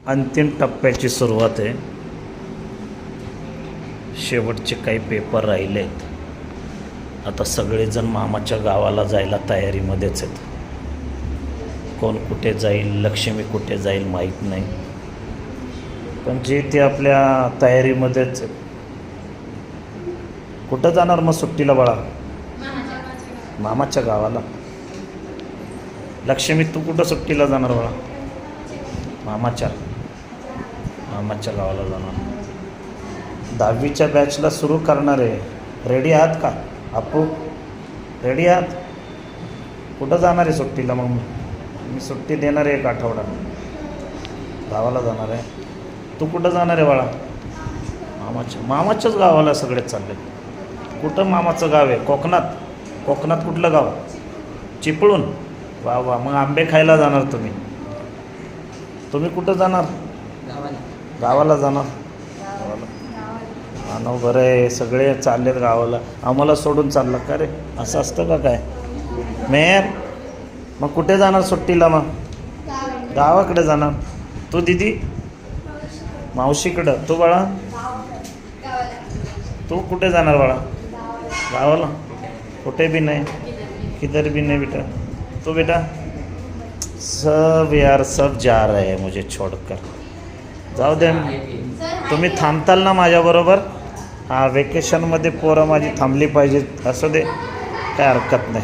अंतिम टप्प्याची सुरुवात आहे. शेवटचे काही पेपर राहिले आहेत. आता सगळेजण मामाच्या गावाला जायला तयारीमध्येच आहेत. कोण कुठे जाईल, लक्ष्मी कुठे जाईल माहीत नाही, पण जे ते आपल्या तयारीमध्येच आहेत. कुठं जाणार मग सुट्टीला बाळा? मामाच्या गावाला. लक्ष्मी तू कुठं सुट्टीला जाणार बाळा? मामाच्या गावाला जाणार. 10वीच्या बॅचला सुरू करणार आहे. रेडी आहात का आपू? रेडी आहात? कुठं जाणार आहे सुट्टीला? मग मी सुट्टी देणार आहे 1 आठवडा. गावाला जाणार आहे. तू कुठं जाणार आहे बाळा? मामाच्याच गावाला सगळे चालले. कुठं मामाचं गाव आहे? कोकणात कुठलं गाव? चिपळूण. वा वा, मग आंबे खायला जाणार तुम्ही. तुम्ही कुठं जाणार? गावाला जाणार. गावाला. बरं आहे, सगळे चाललेत गावाला. आम्हाला सोडून चाललं का रे? असं असतं का काय? मेहर, मग कुठे जाणार सुट्टीला? मग गावाकडे जाणार. तू दीदी? मावशीकडं. तू बाळा? तू कुठे जाणार बाळा? गावाला. कुठे भी नाही, किधर भी नाही बेटा. तो बेटा सब यार सब जा रहे हैं मुझे छोड़कर. जाऊ दे, तुम्ही थांबताल ना माझ्याबरोबर? हां, वेकेशनमध्ये पोरं माझी थांबली पाहिजेत. असं दे, काय हरकत नाही.